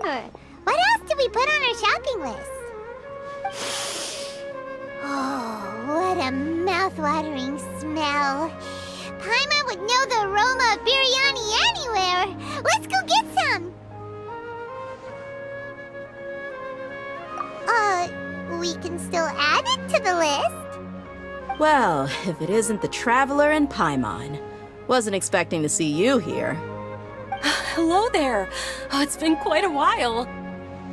remember. What else did we put on our shopping list? Oh, what a mouth-watering smell. Paimon would know the aroma of biryani anywhere. Let's go get some. We can still add it to the list. Well, if it isn't the Traveler and Paimon. Wasn't expecting to see you here. Hello there. Oh, it's been quite a while.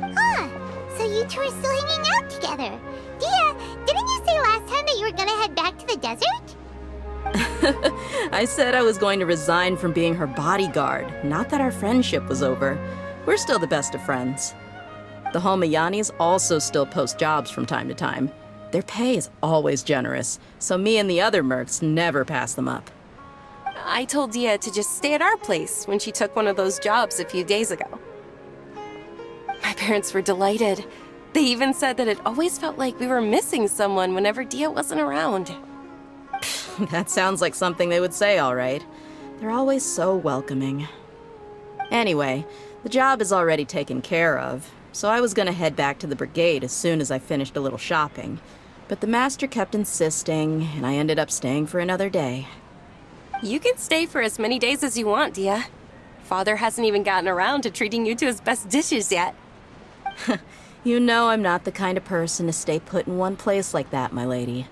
Ah, so you two are still hanging out together. Dia, didn't you say last time that you were gonna head back to the desert? I said I was going to resign from being her bodyguard, not that our friendship was over. We're still the best of friends. The Homayanis also still post jobs from time to time. Their pay is always generous, so me and the other mercs never pass them up. I told Dia to just stay at our place when she took one of those jobs a few days ago. My parents were delighted. They even said that it always felt like we were missing someone whenever Dia wasn't around. That sounds like something they would say, all right. They're always so welcoming. Anyway, the job is already taken care of, so I was gonna head back to the brigade as soon as I finished a little shopping. But the master kept insisting, and I ended up staying for another day. You can stay for as many days as you want, Dia. Father hasn't even gotten around to treating you to his best dishes yet. You know I'm not the kind of person to stay put in one place like that, my lady.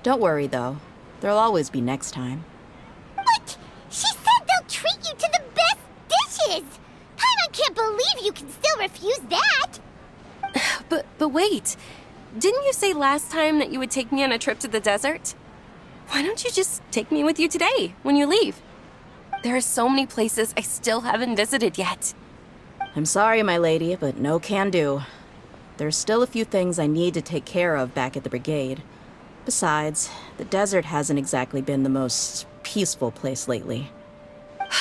Don't worry, though. There'll always be next time. What? She said they'll treat you to the best dishes! Paimon can't believe you can still refuse that! But wait. Didn't you say last time that you would take me on a trip to the desert? Why don't you just take me with you today, when you leave? There are so many places I still haven't visited yet. I'm sorry, my lady, but no can do. There's still a few things I need to take care of back at the brigade. Besides, the desert hasn't exactly been the most peaceful place lately.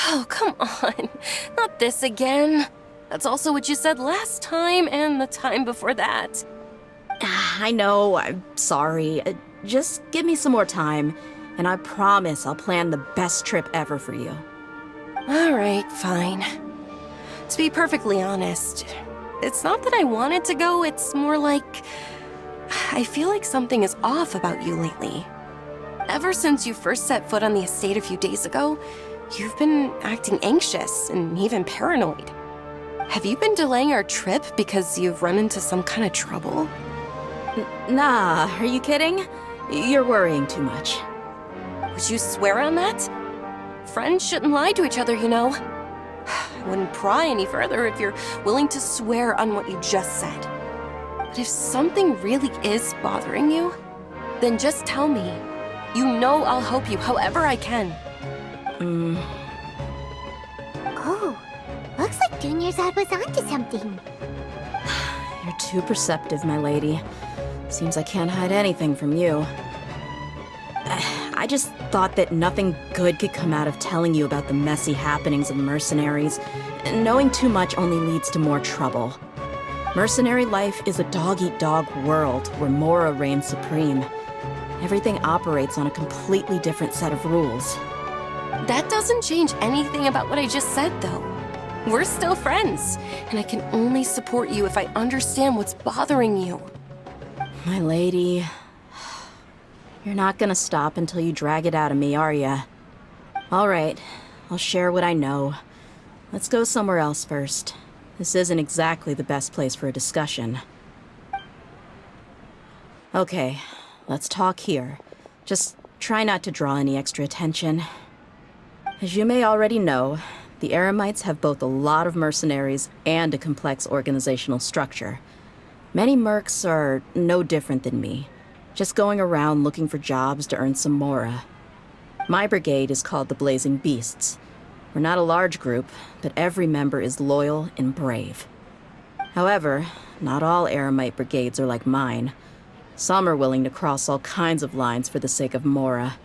Oh, come on. Not this again. That's also what you said last time and the time before that. I know, I'm sorry. Just give me some more time, and I promise I'll plan the best trip ever for you. All right, fine. To be perfectly honest, it's not that I wanted to go, it's more like I feel like something is off about you lately. Ever since you first set foot on the estate a few days ago, you've been acting anxious and even paranoid. Have you been delaying our trip because you've run into some kind of trouble? Nah, are you kidding? You're worrying too much. Would you swear on that? Friends shouldn't lie to each other, you know. I wouldn't pry any further if you're willing to swear on what you just said. But if something really is bothering you, then just tell me. You know I'll help you however I can. Oh, looks like Dunyarzad was onto something. You're too perceptive, my lady. Seems I can't hide anything from you. I just thought that nothing good could come out of telling you about the messy happenings of mercenaries. Knowing too much only leads to more trouble. Mercenary life is a dog-eat-dog world where Mora reigns supreme. Everything operates on a completely different set of rules. That doesn't change anything about what I just said, though. We're still friends, and I can only support you if I understand what's bothering you. My lady, you're not gonna stop until you drag it out of me, are ya? All right, I'll share what I know. Let's go somewhere else first. This isn't exactly the best place for a discussion. Okay, let's talk here. Just try not to draw any extra attention. As you may already know, the Eremites have both a lot of mercenaries and a complex organizational structure. Many mercs are no different than me, just going around looking for jobs to earn some mora. My brigade is called the Blazing Beasts. We're not a large group, but every member is loyal and brave. However, not all Eremite brigades are like mine. Some are willing to cross all kinds of lines for the sake of mora.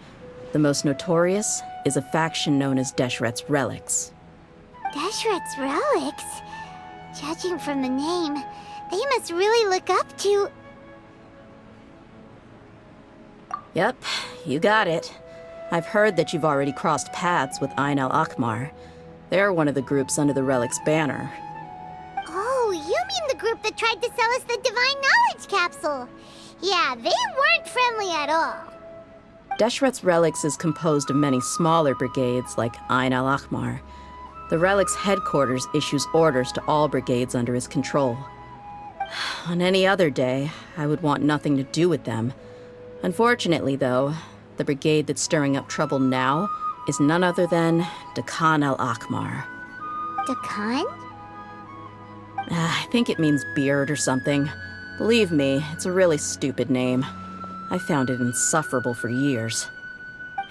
The most notorious is a faction known as Deshret's Relics. Deshret's Relics? Judging from the name, they must really look up to... Yep, you got it. I've heard that you've already crossed paths with Ain al-Akmar. They're one of the groups under the Relic's banner. Oh, in the group that tried to sell us the Divine Knowledge Capsule. Yeah, they weren't friendly at all. Deshret's Relics is composed of many smaller brigades like Ain al-Ahmar. The Relic's headquarters issues orders to all brigades under his control. On any other day, I would want nothing to do with them. Unfortunately, though, the brigade that's stirring up trouble now is none other than Dakan al-Ahmar. Dakan? I think it means beard or something. Believe me, it's a really stupid name. I found it insufferable for years.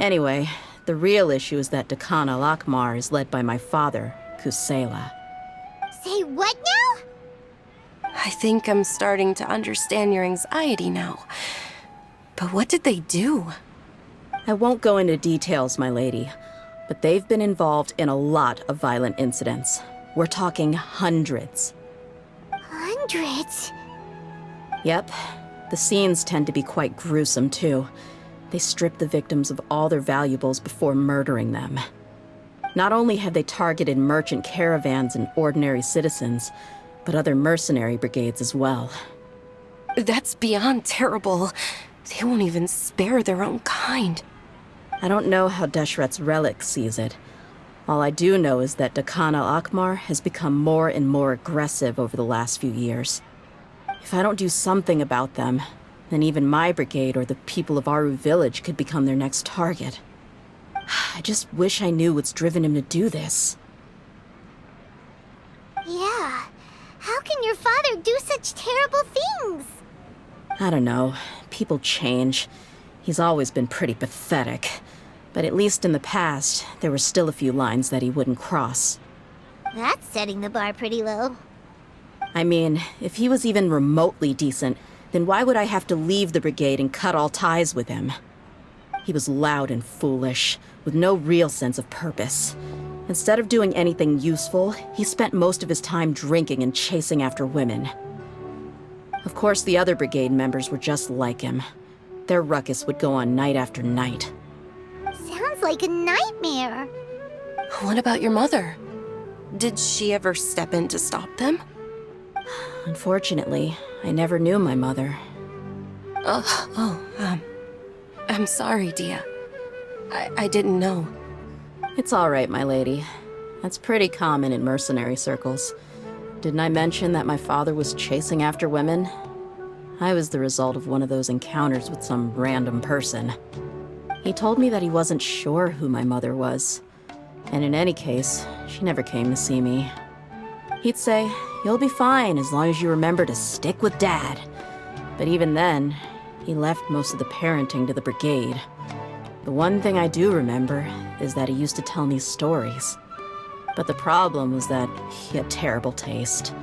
Anyway, the real issue is that Dakan al-Ahmar is led by my father, Kusela. Say what now? I think I'm starting to understand your anxiety now. But what did they do? I won't go into details, my lady, but they've been involved in a lot of violent incidents. We're talking hundreds. Hundreds? Yep. The scenes tend to be quite gruesome, too. They strip the victims of all their valuables before murdering them. Not only have they targeted merchant caravans and ordinary citizens, but other mercenary brigades as well. That's beyond terrible. They won't even spare their own kind. I don't know how Deshret's Relic sees it. All I do know is that Dakan al-Ahmar has become more and more aggressive over the last few years. If I don't do something about them, then even my brigade or the people of Aru village could become their next target. I just wish I knew what's driven him to do this. Yeah. How can your father do such terrible things? I don't know. People change. He's always been pretty pathetic. But at least in the past, there were still a few lines that he wouldn't cross. That's setting the bar pretty low. I mean, if he was even remotely decent, then why would I have to leave the brigade and cut all ties with him? He was loud and foolish, with no real sense of purpose. Instead of doing anything useful, he spent most of his time drinking and chasing after women. Of course, the other brigade members were just like him. Their ruckus would go on night after night. Sounds like a nightmare. What about your mother? Did she ever step in to stop them? Unfortunately, I never knew my mother. I'm sorry, Dia. I didn't know. It's all right, my lady. That's pretty common in mercenary circles. Didn't I mention that my father was chasing after women? I was the result of one of those encounters with some random person. He told me that he wasn't sure who my mother was. And in any case, she never came to see me. He'd say, "You'll be fine as long as you remember to stick with Dad." But even then, he left most of the parenting to the brigade. The one thing I do remember is that he used to tell me stories. But the problem was that he had terrible taste.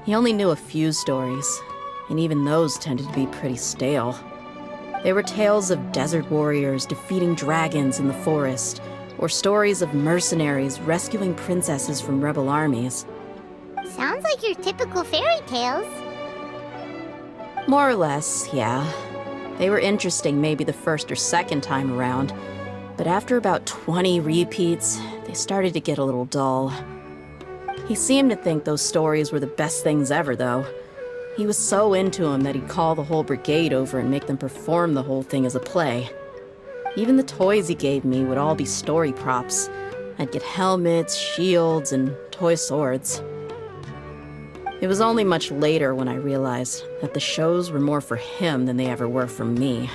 He only knew a few stories, and even those tended to be pretty stale. They were tales of desert warriors defeating dragons in the forest, or stories of mercenaries rescuing princesses from rebel armies. Sounds like your typical fairy tales. More or less, yeah. They were interesting maybe the first or second time around, but after about 20 repeats, they started to get a little dull. He seemed to think those stories were the best things ever, though. He was so into them that he'd call the whole brigade over and make them perform the whole thing as a play. Even the toys he gave me would all be story props. I'd get helmets, shields, and toy swords. It was only much later when I realized that the shows were more for him than they ever were for me.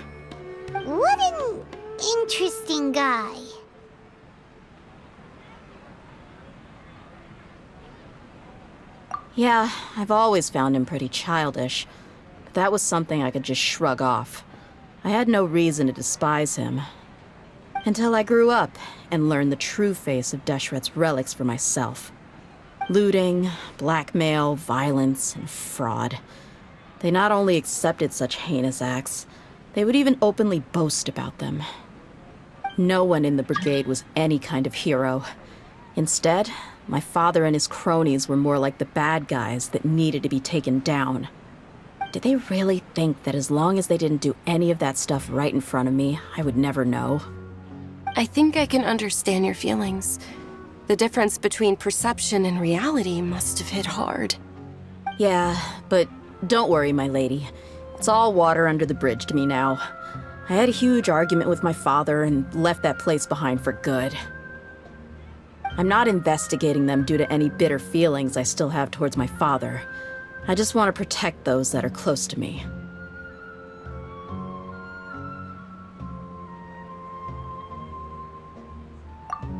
What an interesting guy. Yeah, I've always found him pretty childish, but that was something I could just shrug off. I had no reason to despise him. Until I grew up and learned the true face of Deshret's Relics for myself. Looting, blackmail, violence, and fraud. They not only accepted such heinous acts, they would even openly boast about them. No one in the brigade was any kind of hero. Instead, my father and his cronies were more like the bad guys that needed to be taken down. Did they really think that as long as they didn't do any of that stuff right in front of me, I would never know? I think I can understand your feelings. The difference between perception and reality must have hit hard. Yeah, but don't worry, my lady. It's all water under the bridge to me now. I had a huge argument with my father and left that place behind for good. I'm not investigating them due to any bitter feelings I still have towards my father. I just want to protect those that are close to me.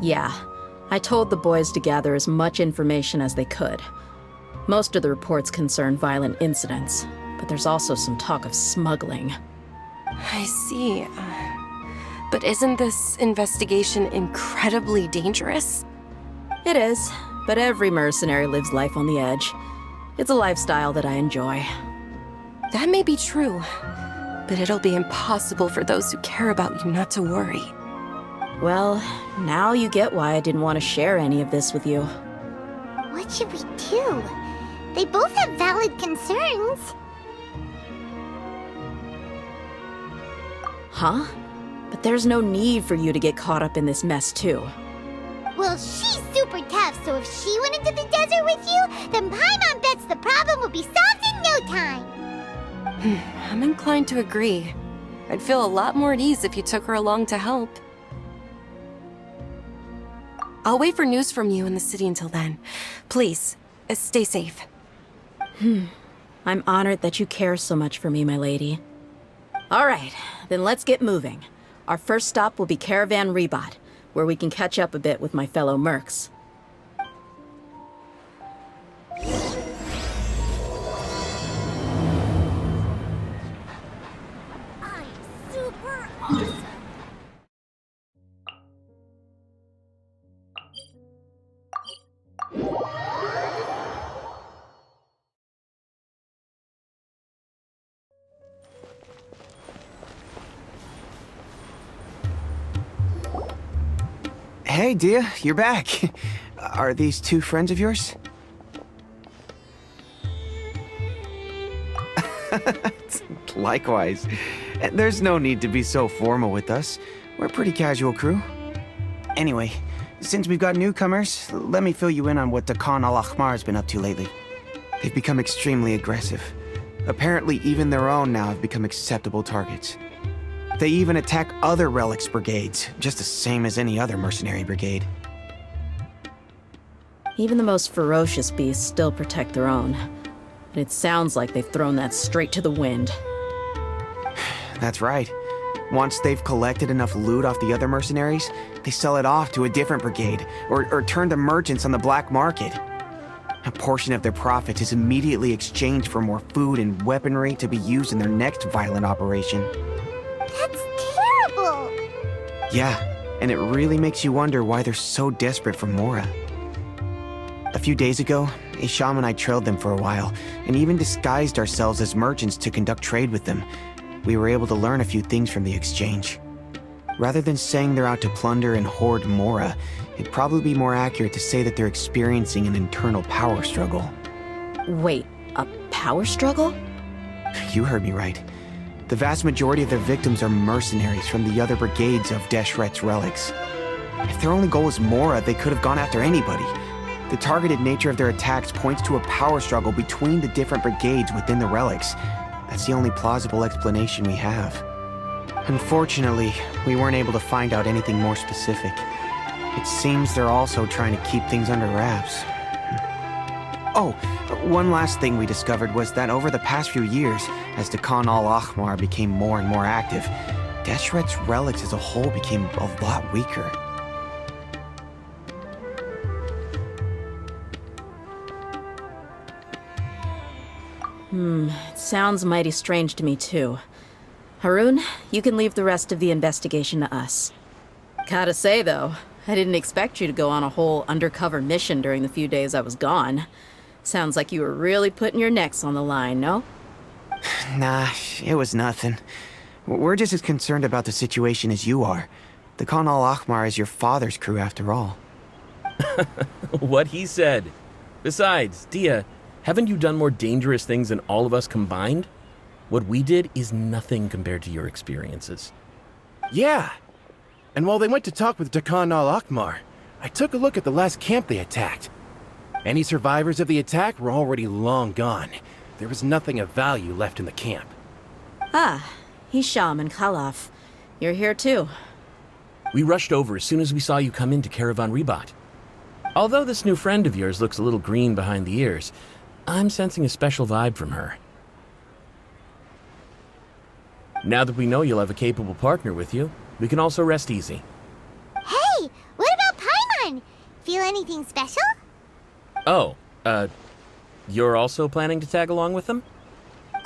Yeah, I told the boys to gather as much information as they could. Most of the reports concern violent incidents, but there's also some talk of smuggling. I see. But isn't this investigation incredibly dangerous? It is, but every mercenary lives life on the edge. It's a lifestyle that I enjoy. That may be true, but it'll be impossible for those who care about you not to worry. Well, now you get why I didn't want to share any of this with you. What should we do? They both have valid concerns. Huh? But there's no need for you to get caught up in this mess, too. Well, she's super tough, so if she went into the desert with you, then Paimon bets the problem would be solved in no time. I'm inclined to agree. I'd feel a lot more at ease if you took her along to help. I'll wait for news from you in the city until then. Please, stay safe. I'm honored that you care so much for me, my lady. All right, then let's get moving. Our first stop will be Caravan Rebot, where we can catch up a bit with my fellow mercs. I'm super awesome. Hey, Dia, you're back. Are these two friends of yours? Likewise. There's no need to be so formal with us. We're a pretty casual crew. Anyway, since we've got newcomers, let me fill you in on what Dakan al-Ahmar has been up to lately. They've become extremely aggressive. Apparently, even their own now have become acceptable targets. They even attack other relics brigades, just the same as any other mercenary brigade. Even the most ferocious beasts still protect their own. And it sounds like they've thrown that straight to the wind. That's right. Once they've collected enough loot off the other mercenaries, they sell it off to a different brigade, or turn to merchants on the black market. A portion of their profit is immediately exchanged for more food and weaponry to be used in their next violent operation. That's terrible. Yeah, and it really makes you wonder why they're so desperate for Mora. A few days ago, Isham and I trailed them for a while, and even disguised ourselves as merchants to conduct trade with them. We were able to learn a few things from the exchange. Rather than saying they're out to plunder and hoard Mora, it'd probably be more accurate to say that they're experiencing an internal power struggle. Wait, a power struggle? You heard me right. The vast majority of their victims are mercenaries from the other brigades of Deshret's relics. If their only goal is Mora, they could have gone after anybody. The targeted nature of their attacks points to a power struggle between the different brigades within the relics. That's the only plausible explanation we have. Unfortunately, we weren't able to find out anything more specific. It seems they're also trying to keep things under wraps. Oh, one last thing we discovered was that over the past few years, as Dakan al-Ahmar became more and more active, Deshret's relics as a whole became a lot weaker. It sounds mighty strange to me, too. Harun, you can leave the rest of the investigation to us. Gotta say, though, I didn't expect you to go on a whole undercover mission during the few days I was gone. Sounds like you were really putting your necks on the line, no? Nah, it was nothing. We're just as concerned about the situation as you are. Dakan al-Ahmar is your father's crew, after all. What he said. Besides, Dia, haven't you done more dangerous things than all of us combined? What we did is nothing compared to your experiences. Yeah. And while they went to talk with Dakan al-Ahmar, I took a look at the last camp they attacked. Any survivors of the attack were already long gone. There was nothing of value left in the camp. Ah, Hisham and Khalaf. You're here too. We rushed over as soon as we saw you come into Caravan Rebat. Although this new friend of yours looks a little green behind the ears, I'm sensing a special vibe from her. Now that we know you'll have a capable partner with you, we can also rest easy. Hey, what about Paimon? Feel anything special? Oh, you're also planning to tag along with them?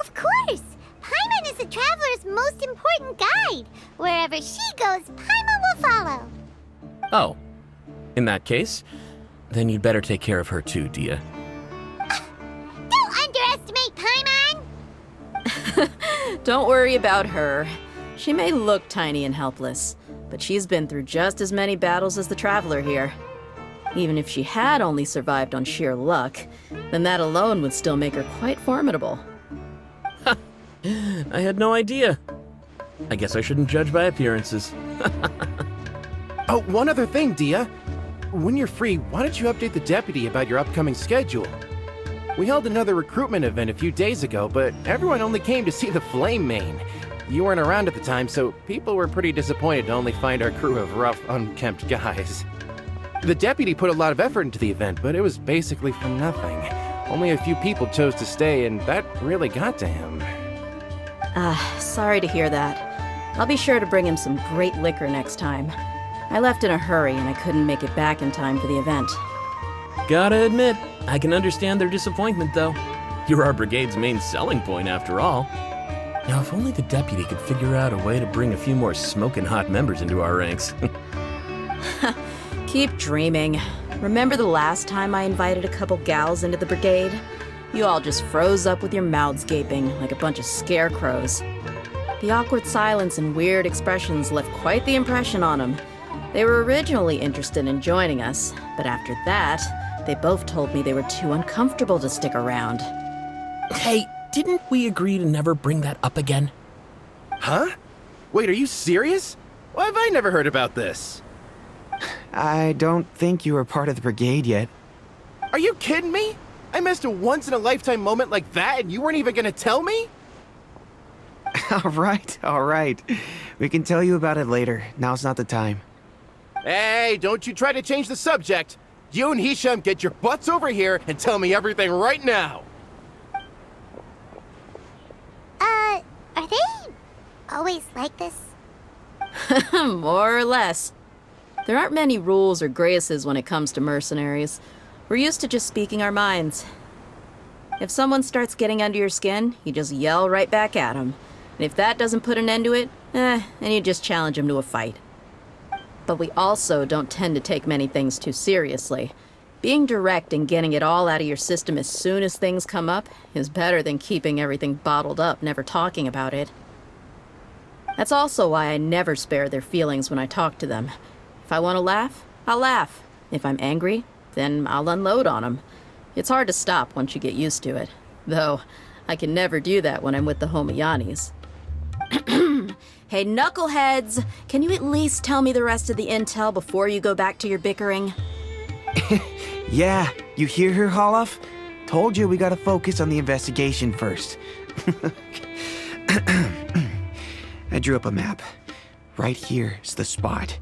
Of course! Paimon is the traveler's most important guide. Wherever she goes, Paimon will follow. Oh, in that case, then you'd better take care of her too, Dia. Don't underestimate Paimon! Don't worry about her. She may look tiny and helpless, but she's been through just as many battles as the traveler here. Even if she had only survived on sheer luck, then that alone would still make her quite formidable. I had no idea. I guess I shouldn't judge by appearances. Oh, one other thing, Dia. When you're free, why don't you update the deputy about your upcoming schedule? We held another recruitment event a few days ago, but everyone only came to see the Flame Main. You weren't around at the time, so people were pretty disappointed to only find our crew of rough, unkempt guys. The deputy put a lot of effort into the event, but it was basically for nothing. Only a few people chose to stay, and that really got to him. Sorry to hear that. I'll be sure to bring him some great liquor next time. I left in a hurry and I couldn't make it back in time for the event. Gotta admit, I can understand their disappointment, though. You're our brigade's main selling point, after all. Now, if only the deputy could figure out a way to bring a few more smoking hot members into our ranks. Keep dreaming. Remember the last time I invited a couple gals into the brigade? You all just froze up with your mouths gaping like a bunch of scarecrows. The awkward silence and weird expressions left quite the impression on them. They were originally interested in joining us, but after that, they both told me they were too uncomfortable to stick around. Hey, didn't we agree to never bring that up again? Huh? Wait, are you serious? Why have I never heard about this? I don't think you were part of the brigade yet. Are you kidding me? I missed a once-in-a-lifetime moment like that and you weren't even gonna tell me? All right. We can tell you about it later. Now's not the time. Hey, don't you try to change the subject. You and Hisham get your butts over here and tell me everything right now. Are they always like this? More or less. There aren't many rules or graces when it comes to mercenaries. We're used to just speaking our minds. If someone starts getting under your skin, you just yell right back at them. And if that doesn't put an end to it, then you just challenge them to a fight. But we also don't tend to take many things too seriously. Being direct and getting it all out of your system as soon as things come up is better than keeping everything bottled up, never talking about it. That's also why I never spare their feelings when I talk to them. If I want to laugh, I'll laugh. If I'm angry, then I'll unload on them. It's hard to stop once you get used to it. Though, I can never do that when I'm with the Homayanis. Hey, knuckleheads! Can you at least tell me the rest of the intel before you go back to your bickering? Yeah, you hear her, Holloff? Told you we gotta focus on the investigation first. I drew up a map. Right here's the spot.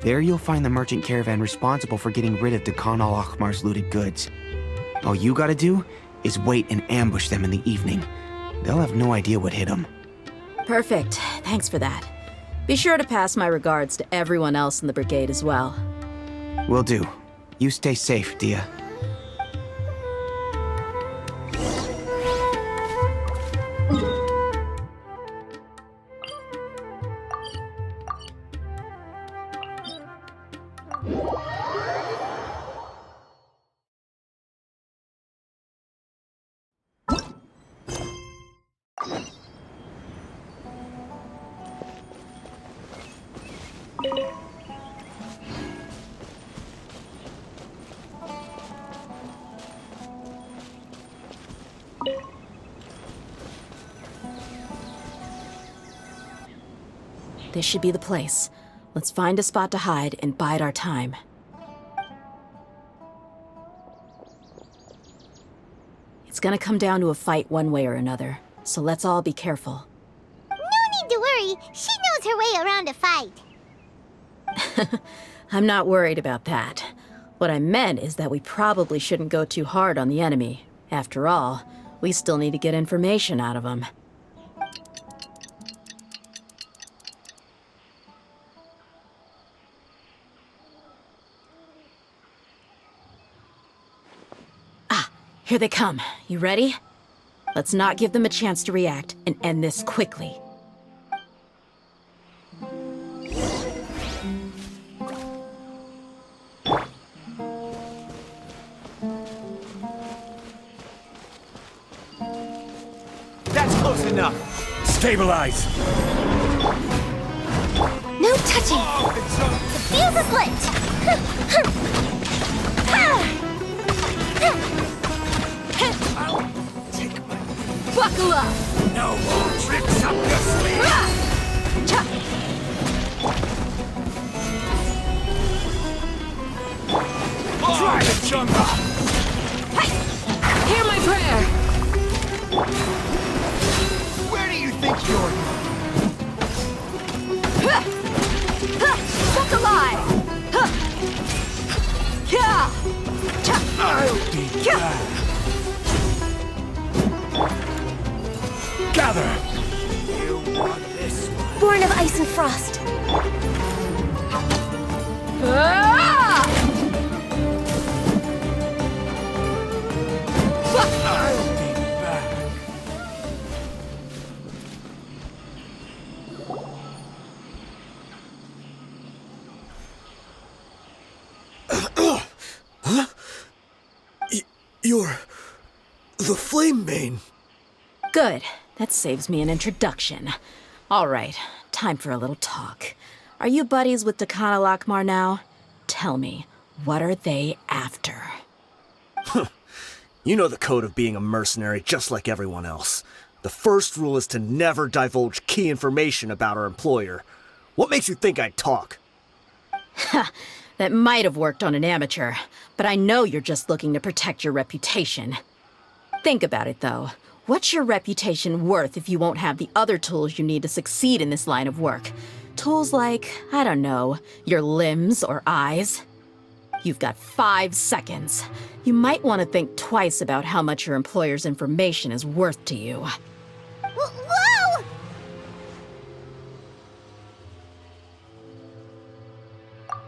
There you'll find the merchant caravan responsible for getting rid of Dakan al-Ahmar's looted goods. All you gotta do is wait and ambush them in the evening. They'll have no idea what hit them. Perfect. Thanks for that. Be sure to pass my regards to everyone else in the brigade as well. Will do. You stay safe, Dia. This should be the place. Let's find a spot to hide and bide our time. It's gonna come down to a fight one way or another, so let's all be careful. No need to worry. She knows her way around a fight. I'm not worried about that. What I meant is that we probably shouldn't go too hard on the enemy. After all, we still need to get information out of them. Ah, here they come. You ready? Let's not give them a chance to react and end this quickly. That's close enough. Stabilize! No touching. The fuse is lit. Buckle up! No more tricks up your sleeve! Try the jungle! Hear my prayer! Where do you think you're... Stuck alive! I'll be back! Gather! You want this one? Born of ice and frost. I'll be back! You're... the Flame Mane. Good. That saves me an introduction. All right, time for a little talk. Are you buddies with Takana Lakmar now? Tell me, what are they after? You know the code of being a mercenary just like everyone else. The first rule is to never divulge key information about our employer. What makes you think I'd talk? That might have worked on an amateur, but I know you're just looking to protect your reputation. Think about it, though. What's your reputation worth if you won't have the other tools you need to succeed in this line of work? Tools like, I don't know, your limbs or eyes? You've got 5 seconds. You might want to think twice about how much your employer's information is worth to you. Whoa!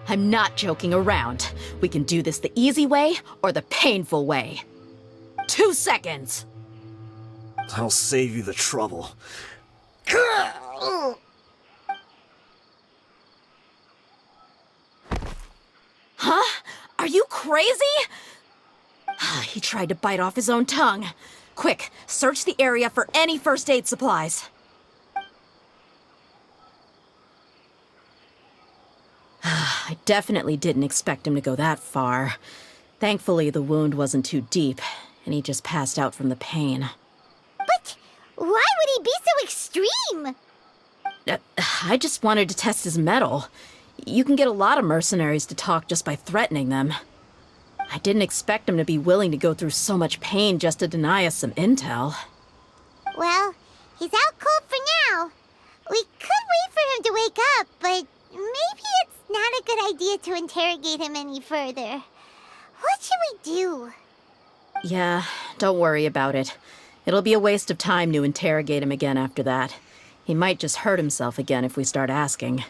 I'm not joking around. We can do this the easy way or the painful way. 2 seconds! I'll save you the trouble. Huh? Are you crazy? He tried to bite off his own tongue. Quick, search the area for any first aid supplies. I definitely didn't expect him to go that far. Thankfully, the wound wasn't too deep, and he just passed out from the pain. But why would he be so extreme? I just wanted to test his mettle. You can get a lot of mercenaries to talk just by threatening them. I didn't expect him to be willing to go through so much pain just to deny us some intel. Well, he's out cold for now. We could wait for him to wake up, but maybe it's not a good idea to interrogate him any further. What should we do? Yeah, don't worry about it. It'll be a waste of time to interrogate him again after that. He might just hurt himself again if we start asking.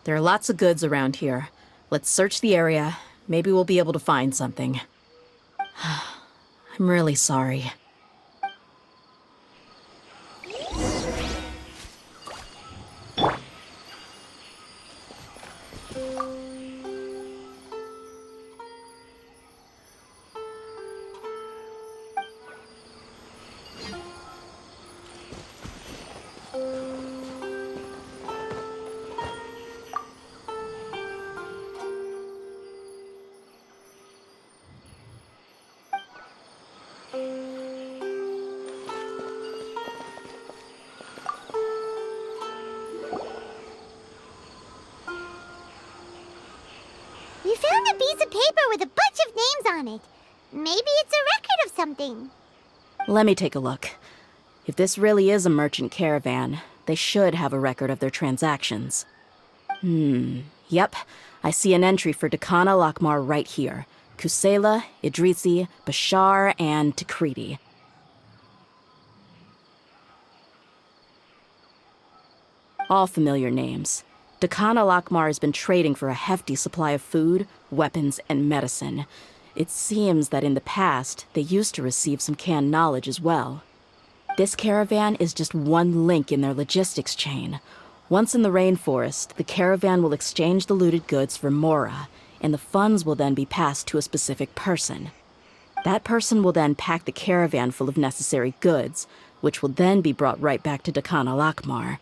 There are lots of goods around here. Let's search the area. Maybe we'll be able to find something. I'm really sorry. We found a piece of paper with a bunch of names on it. Maybe it's a record of something. Let me take a look. If this really is a merchant caravan, they should have a record of their transactions. Yep. I see an entry for Dakana Lakmar right here. Kusela, Idrisi, Bashar, and Takriti. All familiar names. Dakana Lakmar has been trading for a hefty supply of food, weapons, and medicine. It seems that in the past, they used to receive some canned knowledge as well. This caravan is just one link in their logistics chain. Once in the rainforest, the caravan will exchange the looted goods for Mora, and the funds will then be passed to a specific person. That person will then pack the caravan full of necessary goods, which will then be brought right back to Dakana Lakmar.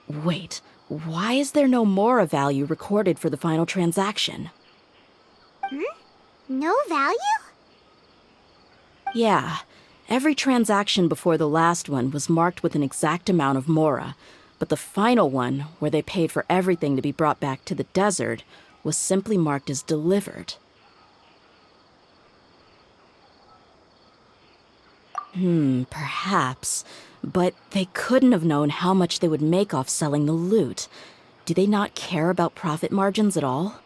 Wait, why is there no Mora value recorded for the final transaction? No value? Yeah, every transaction before the last one was marked with an exact amount of Mora, but the final one, where they paid for everything to be brought back to the desert, was simply marked as delivered. Perhaps. But they couldn't have known how much they would make off selling the loot. Do they not care about profit margins at all?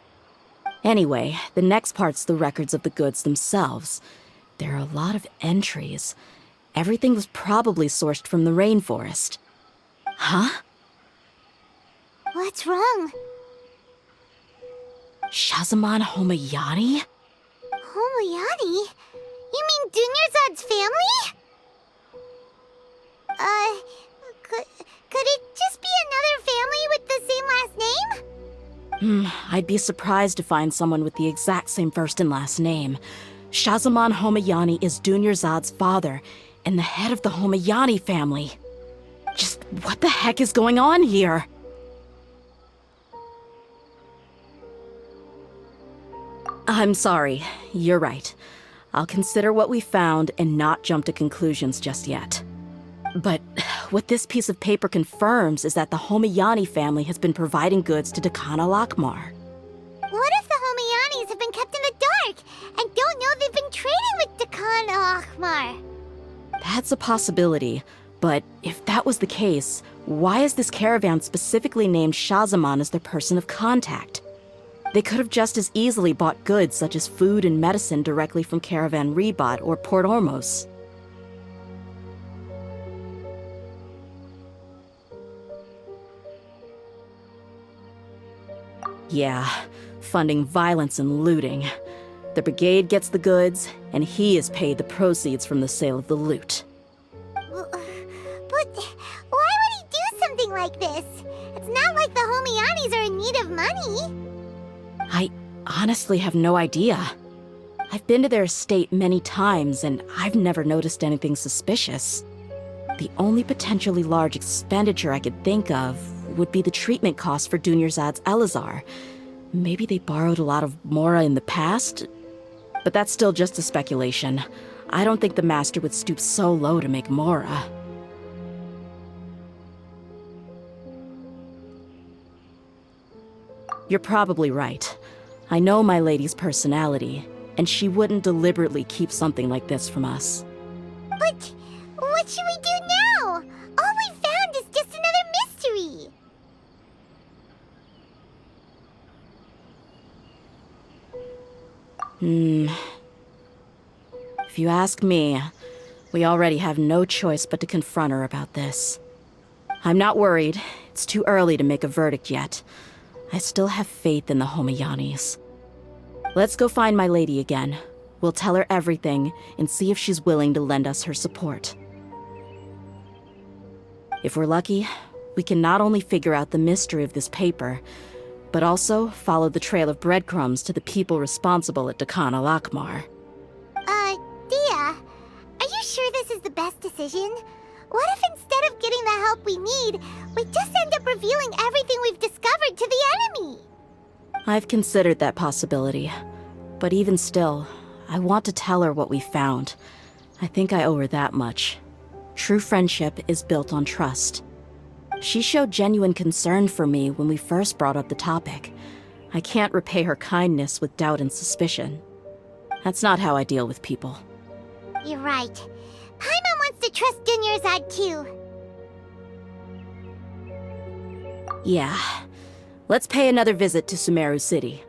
Anyway, the next part's the records of the goods themselves. There are a lot of entries. Everything was probably sourced from the rainforest. Huh? What's wrong? Shahzaman Homayani? Homayani? You mean Dunyarzad's family? Could it just be another family with the same last name? I'd be surprised to find someone with the exact same first and last name. Shahzaman Homayani is Dunyarzad's father, and the head of the Homayani family. Just what the heck is going on here? I'm sorry, you're right. I'll consider what we found and not jump to conclusions just yet. But what this piece of paper confirms is that the Homayani family has been providing goods to Dakana Lakmar. What if the Homayanis have been kept in the dark and don't know they've been trading with Dakana Akhmar? That's a possibility, but if that was the case, why is this caravan specifically named Shahzaman as their person of contact? They could have just as easily bought goods such as food and medicine directly from Caravan Ribat or Port Ormos. Yeah, funding violence and looting. The brigade gets the goods, and he is paid the proceeds from the sale of the loot. But why would he do something like this? It's not like the Homayanis are in need of money. I honestly have no idea. I've been to their estate many times, and I've never noticed anything suspicious. The only potentially large expenditure I could think of would be the treatment costs for Dunyarzad's Elazar. Maybe they borrowed a lot of Mora in the past? But that's still just a speculation. I don't think the Master would stoop so low to make Mora. You're probably right. I know my lady's personality, and she wouldn't deliberately keep something like this from us. But what should we do now? All we found is just another mystery. If you ask me, we already have no choice but to confront her about this. I'm not worried. It's too early to make a verdict yet. I still have faith in the Homayanis. Let's go find my lady again. We'll tell her everything and see if she's willing to lend us her support. If we're lucky, we can not only figure out the mystery of this paper, but also follow the trail of breadcrumbs to the people responsible at Dakana Lakmar. Dia, are you sure this is the best decision? What if instead of getting the help we need, we just end up revealing everything we've discovered to the enemy? I've considered that possibility, but even still, I want to tell her what we found. I think I owe her that much. True friendship is built on trust. She showed genuine concern for me when we first brought up the topic. I can't repay her kindness with doubt and suspicion. That's not how I deal with people. You're right. Paimon wants to trust Dunyarzad too. Yeah. Let's pay another visit to Sumeru City.